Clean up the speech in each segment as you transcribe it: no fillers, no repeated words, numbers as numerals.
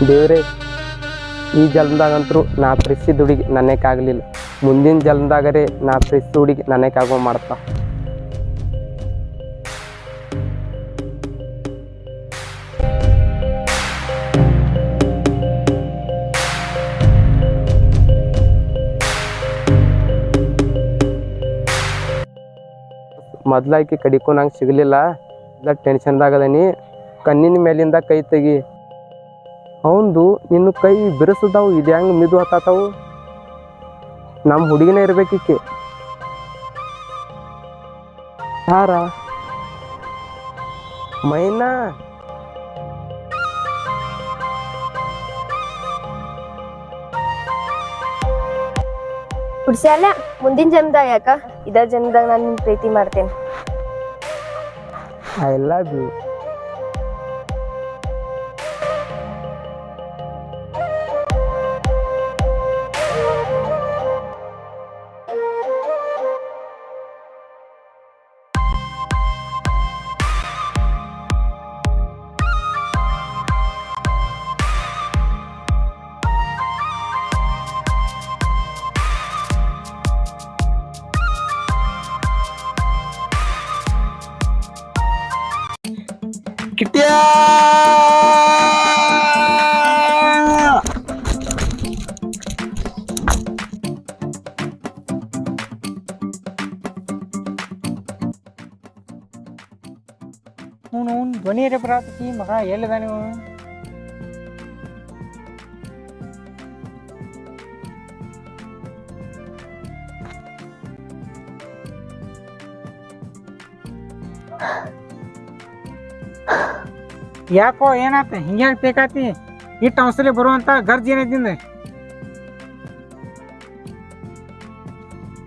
ದೇವ್ರೆ, ಈ ಜನ್ಮದಾಗಂತರೂ ನಾ ಪ್ರೀತಿಸಿದ ಹುಡುಗಿ ನನ್ನಕ್ಕಾಗಲಿಲ್ಲ. ಮುಂದಿನ ಜನ್ಮದಾಗರೆ ನಾ ಪ್ರೀತಿಸಿದ ಹುಡುಗಿ ನನ್ನಕ್ಕಾಗೋ ಮಾಡ್ತಾ. ಮೊದ್ಲಾಕಿ ಕಡಿಕೂ ನಂಗೆ ಸಿಗಲಿಲ್ಲ. ಇಲ್ಲ ಟೆನ್ಷನ್ದಾಗದನಿ. ಕಣ್ಣಿನ ಮೇಲಿಂದ ಕೈ ತೆಗಿ. ಅವಂದು ನಿನ್ನ ಕೈ ಬಿರುಸದಾವು, ಇದು ಹೆಂಗೆ ಮಿದು ಹತ್ತಾವು. ನಮ್ಮ ಹುಡುಗಿನೇ ಇರ್ಬೇಕಿಕ್ಕೆ. ಯಾರ ಮೈನಾ? ಹುಡ್ಸ್ಯಾಲ ಮುಂದಿನ ಜನ್ಮದಾಗ ಯಾಕ ಇದ ಜನ್ಮದಾಗ ನಾನು ನಿನ್ ಪ್ರೀತಿ ಮಾಡ್ತೇನೆ. I love you. ಕಿಟ್ಯಾ ಅವನು ಧ್ವನಿ ಬರಾತತಿ ಮಗ ಎಲ್ಲದ ನೀವು? ಯಾಕೋ ಏನಾತ ಹಿಂಗ್ಯಾಕ ಬೇಕಾತಿ? ಇಟ್ಟು ಅವಸಲಿ ಬರುವಂತ ಗರ್ಜ್ ಏನೈತಿಂದ?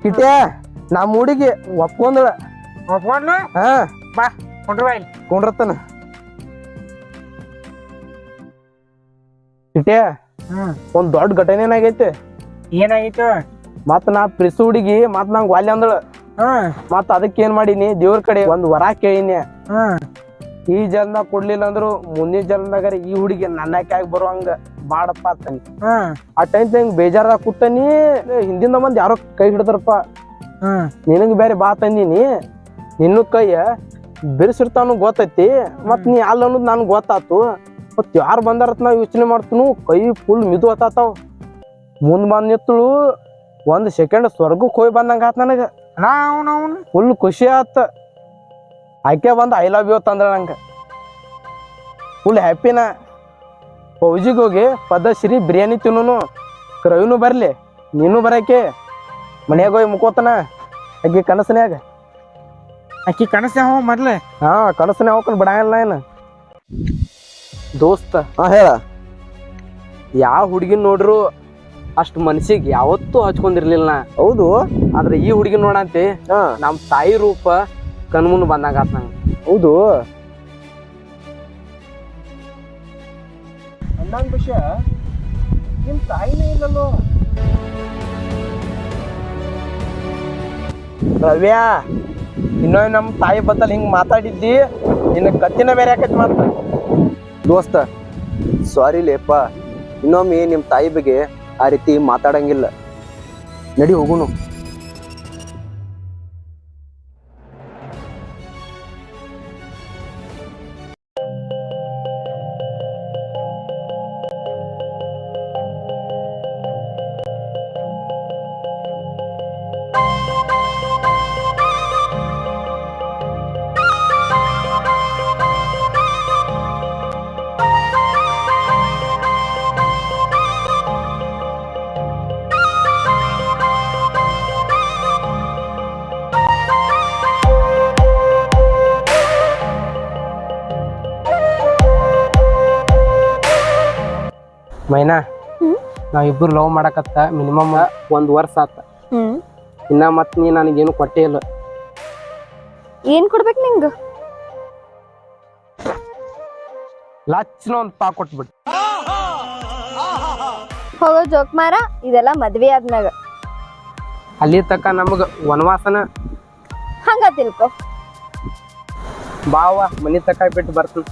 ಕಿಟ್ಯಾ, ನಮ್ಮ ಹುಡುಗಿ ಒಪ್ಕೊಂದಳ. ಒಪ್ಕೊಂಡು ಹಾ ಬಾ ಕೊಂಡ್ರ ಇಲ್ಲಿ ಕೊಂಡ್ರತನ. ಕಿಟ್ಯಾ, ಒಂದ್ ದೊಡ್ಡ ಘಟನೆ ಏನಾಗೈತೆ. ಏನಾಗಿತ್ತು? ಮತ್ ನಾ ಪ್ರಿಸು ಹುಡುಗಿ ಮತ್ ನಂಗೆ ವಾಲ್ಯ ಅಂದಳ. ಮತ್ ಅದಕ್ಕೆ ಏನ್ ಮಾಡೀನಿ, ದೇವ್ರ ಕಡೆ ಒಂದ್ ವರ ಕೇಳಿನಿ. ಈ ಜನ್ಮ ಕೊಡ್ಲಿಲ್ಲ ಅಂದ್ರು ಮುಂದಿನ ಜನ್ಮದಾಗಾರ ಈ ಹುಡುಗಿ ನನ್ನ ಕೈಯಾಗ ಬರುವಂಗ ಮಾಡಪ್ಪ ಅಂತನಿ. ಆ ಟೈಮ್ ಹಿಂಗ್ ಬೇಜಾರದಾಗ ಕೂತನಿ. ಹಿಂದಿಂದ ಮಂದಿ ಯಾರೋ ಕೈ ಹಿಡ್ದಾರಪ್ಪ. ನಿನಗ್ ಬೇರೆ ಬಾ ತಂದೀನಿ. ನಿನ್ನ ಕೈಯ ಬಿರ್ಸಿರ್ತಾನು ಗೊತ್ತೈತಿ, ಮತ್ ನೀ ಅಲ್ಲ ಅನ್ನೋದು ನನ್ಗೆ ಗೊತ್ತಾತು. ಮತ್ ಯಾರು ಬಂದಾರತ್ ನಾವ್ ಯೋಚನೆ ಮಾಡ್ತೀನು. ಕೈ ಫುಲ್ ಮಿದು ಹತ್ತಾವ್. ಮುಂದ್ ಬಂದ್ ನಿತ್ತಳು. ಒಂದ್ ಸೆಕೆಂಡ್ ಸ್ವರ್ಗಕ್ಕೆ ಹೋಗಿ ಬಂದಂಗ ಆತ್ ನನಗ. ಫುಲ್ ಖುಷಿ ಆತ. ಆಕೆ ಬಂದು ಐ ಲವ್ ಯು ತಂದ್ರ ನಂಗೆ. ಫುಲ್ ಹ್ಯಾಪಿನ. ಪೌಜಿಗೆ ಹೋಗಿ ಪದ್ಧಶ್ರೀ ಬಿರಿಯಾನಿ ತಿನ್ನೋನು. ರವಿನೂ ಬರಲಿ, ನೀನು ಬರಕ್ಕೆ. ಮನ್ಯಾಗ ಹೋಗಿ ಮುಕ್ಕೋತನ ಆಕೆ ಕನಸನ್ಯಾಗ. ಅಕ್ಕಿ ಕನಸ ಹೋ ಮೊದ್ಲೆ. ಹಾ, ಕನಸನ್ಯಾಗ ಹೋಗ್ಕೊಂಡು ಬಿಡಂಗಿಲ್ಲ ಏನು ದೋಸ್ತ. ಹೇಳ. ಯಾವ ಹುಡುಗಿನ ನೋಡ್ರು ಅಷ್ಟು ಮನ್ಸಿಗೆ ಯಾವತ್ತೂ ಹಚ್ಕೊಂಡಿರ್ಲಿಲ್ಲ ನಾ. ಹೌದು. ಆದ್ರೆ ಈ ಹುಡುಗಿ ನೋಡಂತಿ ನಮ್ಮ ತಾಯಿ ರೂಪ ಕಣ್ಮುಂದ್ ಬಂದಾಗ ಆತ್ ನಂಗೆ. ಹೌದು. ಅನ್ನಂಗ ವಿಷಯ ನಿಮ್ ತಾಯಿನೇ ಇಲ್ಲಲ್ಲೋ. ರವ್ಯಾ, ಇನ್ನೊಮ್ಮೆ ನಮ್ಮ ತಾಯಿ ಬದಲ್ ಹಿಂಗ್ ಮಾತಾಡಿದ್ದಿ, ನಿನ್ನ ಕತ್ತಿನ ಬೇರೆ ಯಾಕೈತಿ ಮಾತ. ದೋಸ್ತ ಸಾರಿ ಲೇಪ, ಇನ್ನೊಮ್ಮೆ ನಿಮ್ಮ ತಾಯಿ ಬಗ್ಗೆ ಆ ರೀತಿ ಮಾತಾಡಂಗಿಲ್ಲ. ನಡಿ ಹೋಗುನು. ಮೈನಾ, ನಾವಿಬ್ಬರು ಲವ್ ಮಾಡಕತ್ತ ಮಿನಿಮಮ್ 1 ವರ್ಷ ಆತ. ಇನ್ನ ಮತ್ ನೀ ನನಗೇನು ಕೊಟ್ಟೇ ಇಲ್ಲ. ಏನ್ ಕೊಡ್ಬೇಕು ನಿಂಗ? ಲಚ್ನ ಒಂದ್ ಪಾ ಕೊಟ್ಬಿಟ್ಟು. ಹೋಗೋ ಜೋಕ್ ಮಾರ, ಇದೆಲ್ಲ ಮದ್ವೆ ಆದ್ಮ್ಯಾಗ. ಅಲ್ಲಿ ತಕ್ಕ ನಮಗ ವನವಾಸನ. ಹಂಗ ತಿಳ್ಕೊ. ಬಾವ ಮನಿ ತಕ ಬಿಟ್ಟು ಬರ್ತೀನಿ.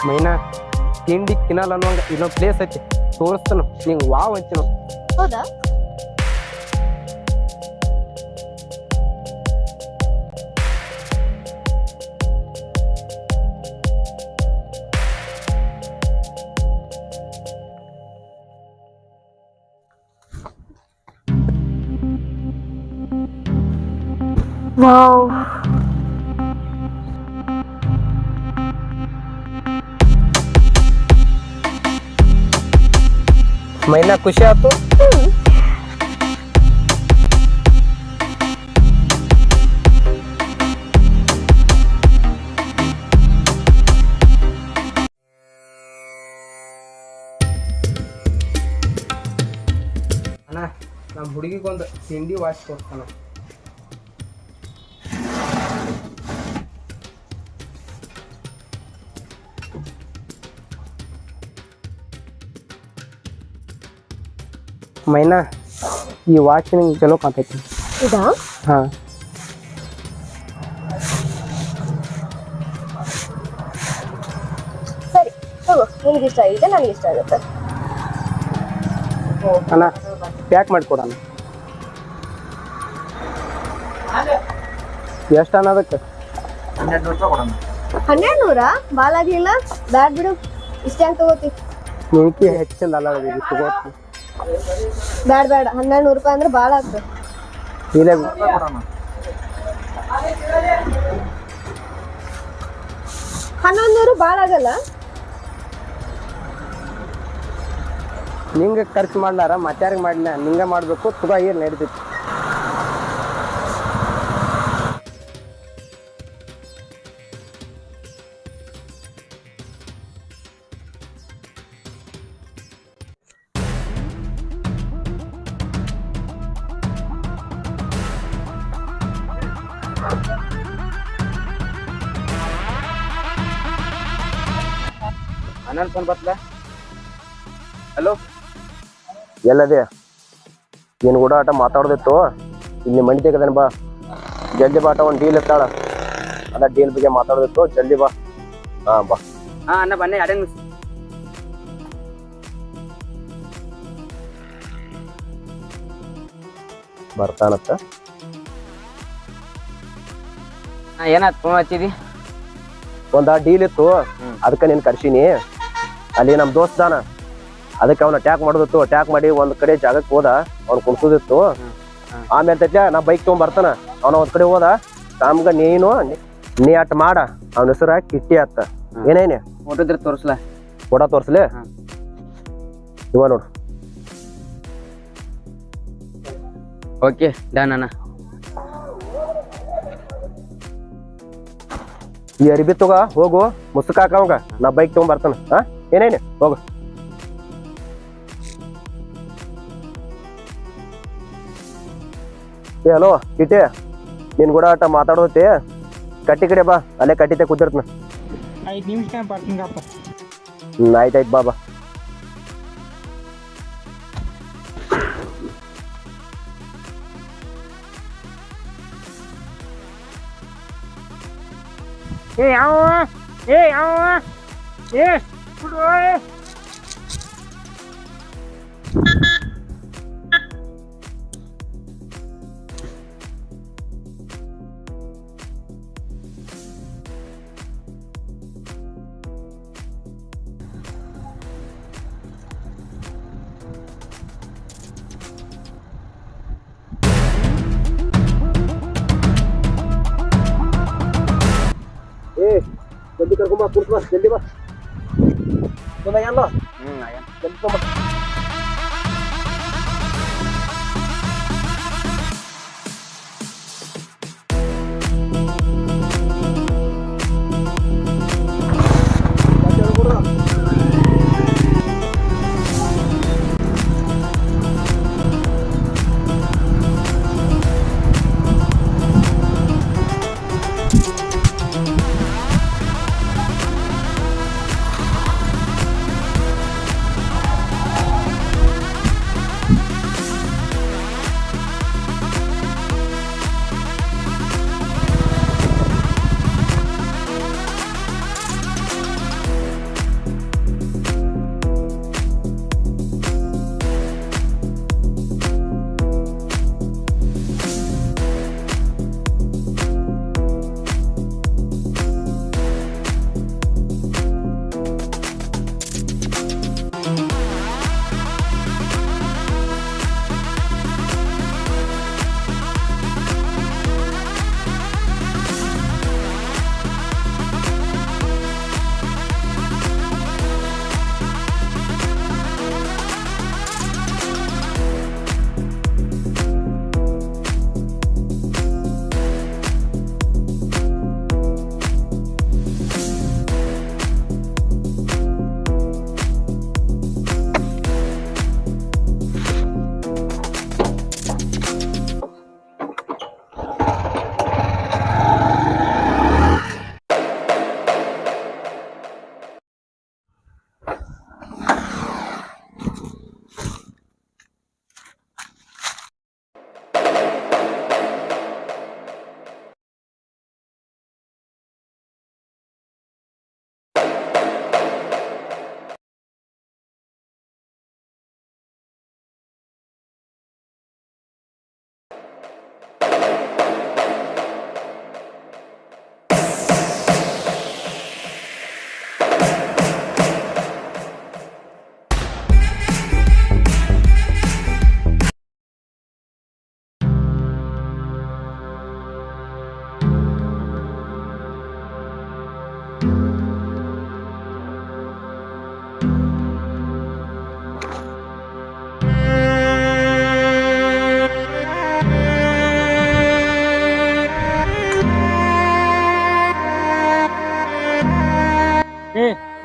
ಮೈನಾ ತಿಂಡಿ ತಿನ್ನಲ್ಲ ಅನ್ನೋಂಗ ಇನ್ನೊಂದು ಪ್ಲೇಸ್ ಐತಿ ತೋರಿಸ್ತಾನು ನಿಂಗೆ ವಾವ್ ಅಂತೀನು. ಹೌದಾ? ವಾವ್, ಮೈನಾ ಖುಷಿ ಆಯ್ತು. ಅಣ್ಣ ನಮ್ಮ ಹುಡುಗಿಗೊಂದು ತಿಂಡಿ ವಾಚ್ ಕೊಡ್ತಾನ. ಮೈನಾ ಈ ವಾಚ್ ನಿಂಗೆ ಚಲೋ ಕಾಣ್ತೈತಿ. ಇದಾ? ಹಾ ಸರಿ ತಗೋ, ನಿನ್ಗೆ ಇಷ್ಟ ಆಗಿದೆ, ನನಗೆ ಇಷ್ಟ ಆಗುತ್ತೆ. ಅಣ್ಣ ಪ್ಯಾಕ್ ಮಾಡಿಕೊಡಣ. ಎಷ್ಟು ಅನ್ನೋದಕ್ಕೆ? 1200 ಬಾಲ್ ಆಗ್ಲಿಲ್ಲ, ಬ್ಯಾಡ್ ಬಿಡು. ಇಷ್ಟ ಹೆಂಗ್ ತಗೋತಿ? ನಿಂಕಿ ಹೆಚ್ಚಿಂದ ಅಲ್ಲ ತಗೋತಿ. ಬ್ಯಾಡ ಬೇಡ, 1200 ರೂಪಾಯಿ ಅಂದ್ರೆ ಬಾಳ ಆಗ್ತದೆ. ಇಲ್ಲ 1100 ಬಾಳ ಆಗಲ್ಲ. ನಿಂಗೆ ಖರ್ಚು ಮಾಡ್ಲಾರ ಮತ್ತಾರಿಗೆ ಮಾಡಿನ ನಿಂಗೆ ಮಾಡಬೇಕು. ತುಗ ಏನು ನಡೀತೈತಿ. ಅನಂತ ಫೋನ್ ಬರ್ತದ. ಹಲೋ, ಎಲ್ಲದೆ ನೀನು ಕೂಡ ಆಟ ಮಾತಾಡೋದಿತ್ತು. ಇಲ್ಲಿ ಮನಿ ತೆಗದೇನೆ ಬಾ, ಜಲ್ದಿ ಬಾ. ಆಟ ಒಂದು ಡೀಲ್ ಇರ್ತಾಳ, ಅದ ಡೀಲ್ ಬಗ್ಗೆ ಮಾತಾಡೋದಿತ್ತು. ಜಲ್ದಿ ಬಾ. ಹಾ ಬಾ. ಹಾ ಅಣ್ಣ ಬನ್ನಿ. ಅಡೇನು ಬರ್ತಾನತ್ತ. ಏನಾಯ್ತು ಫೋನ್ ಹಚ್ಚಿದಿ? ಒಂದ ಡೀಲ್ ಇತ್ತು, ಅದಕ್ಕೆ ನೀನು ಕರ್ಸೀನಿ. ಅಲ್ಲಿ ನಮ್ಮ ದೋಸ್ತಾನ, ಅದಕ್ಕೆ ಅವನ ಅಟ್ಯಾಕ್ ಮಾಡೋದಿತ್ತು. ಅಟ್ಯಾಕ್ ಮಾಡಿ ಒಂದ್ ಕಡೆ ಜಾಗಕ್ಕೆ ಹೋದ, ಅವ್ನು ಕುಡ್ಸೋದಿತ್ತು. ಆಮೇಲೆ ತಟ್ಲ ನಾ ಬೈಕ್ ತೊಗೊಂಡ್ ಬರ್ತಾನ. ಅವನ ಒಂದ್ ಕಡೆ ಹೋದ, ಕಾಮ್ಗ ನೀ ಅಟ್ ಮಾಡ. ಅವನ ಹೆಸರ ಕಿಟ್ಟಿ ಅತ್ತ. ಏನೇನೆ ಫೋಟೋದ್ರ ತೋರಿಸ್ಲಾ? ಫೋಟೋ ತೋರ್ಸ್ಲಿ. ಇವ ನೋಡು. ಓಕೆ ಡನ್ ಅಣ್ಣ. ಈ ಅರಿಬಿ ತಗೋ, ಹೋಗು ಮುಸ್ಕಾಕ ಅವಂಗ. ನಾ ಬೈಕ್ ತೊಗೊಂಡ್ ಬರ್ತಾನ. ಹಾ ಏನೇನೆ ಹೋಗು. ಏ ಹಲೋ ಕಿಟ್ಟಿ, ನೀನ್ ಕೂಡ ಆಟ ಮಾತಾಡೋತಿ. ಕಟ್ಟಿ ಕಡೆ ಬಾ, ಅಲ್ಲೇ ಕಟ್ಟಿತೆ ಕೂತಿರ್ತನ. 5 ನಿಮಿಷ ಪಾರ್ಕಿಂಗ್ ಆತ. ಆಯ್ತಾಯ್ತು ಬಾ ಬಾ. ಯಾವ ಬಿಡು. ಜಲ್ದಿ ಕರ್ಕೊಂಬ, ಕೂರ್ಸ್ ಬಾ, ಜಲ್ದಿ ಬಾ. ಎಲ್ಲ ಜಲ್ದಿ ತಗೊಂಬ.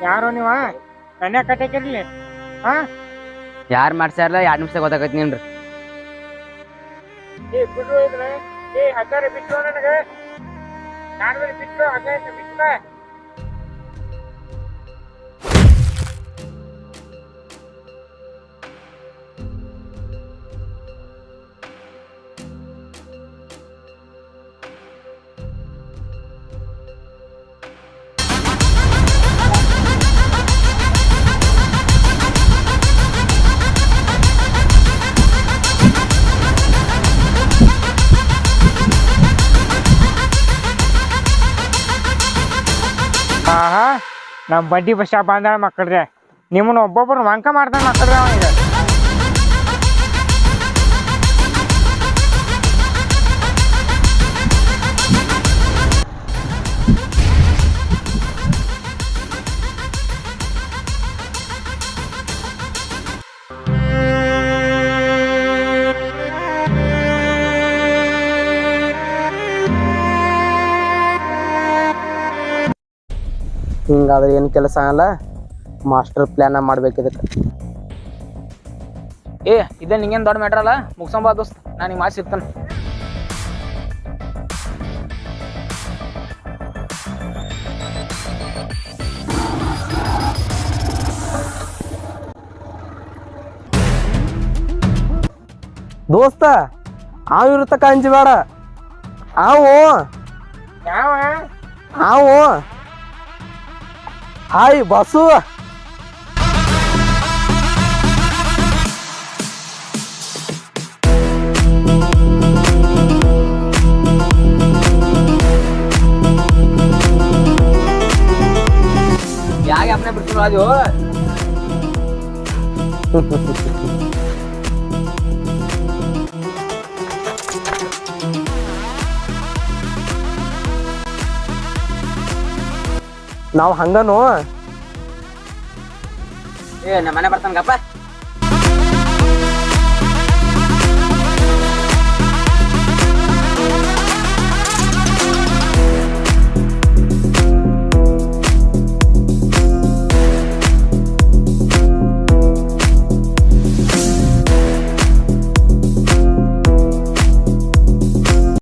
ಯಾರೋ ನೀವ ಕನ್ಯಾ ಕಟ್ಟಾಕಿರ್ಲಿ ಹಾ ಯಾರು ಮಾಡ್ಸ್ಯಾರಲ್ಲ 2 ನಿಮಿಷ ಗೊತ್ತಾಗೈತಿ ನಿನ್ರಿ. ಬಿಡ್ರು ಇದ್ರೆ ಹಗ್ಗಾರ ಬಿಟ್ಟು ನನಗೆ ಬಿಟ್ಟು ಹಗ್ಗ ಬಿಟ್ಟು ಆಹಾ ನಮ್ಮ ಬಡ್ಡಿ ಬಸ್ ಬಂದಾಳ ಮಕ್ಕಳ್ರೆ ನಿಮ್ಮನ್ನ ಒಬ್ಬೊಬ್ರು ಮಂಕ ಮಾಡ್ತಾನೆ ಮಕ್ಕಳ್ರೆ ಅವನಿಗೆ ಹಿಂಗಾದ್ರೆ ಏನು ಕೆಲಸ ಆಗಲ್ಲ, ಮಾಸ್ಟರ್ ಪ್ಲಾನ ಮಾಡ್ಬೇಕು ಇದಕ್ಕೆ. ಇದೇ ನಿಂಗೇನು ದೊಡ್ಡ ಮ್ಯಾಟ್ರ್ ಅಲ್ಲ, ಮುಗ್ಸಂಬಾ ದೋಸ್ತ್, ನಾನು ನಿಮ್ಗೆ ಮಾತು ಸಿಗ್ತಾನೆ. ದೋಸ್ತ ಅವ ಇರುತ್ತಕ ಅಂಜಬೇಡ. ಅವು ಯಾವ ಅವು ಹಾಯ್ ಬಸ್ಸು. ಯಾಕೆ अपने ಬಿಡ್ತೀನಿ ಅದು ನಾವು ಹಂಗನು ನಮ್ಮ ಮನೆ ಬರ್ತಾನಗಪ್ಪ.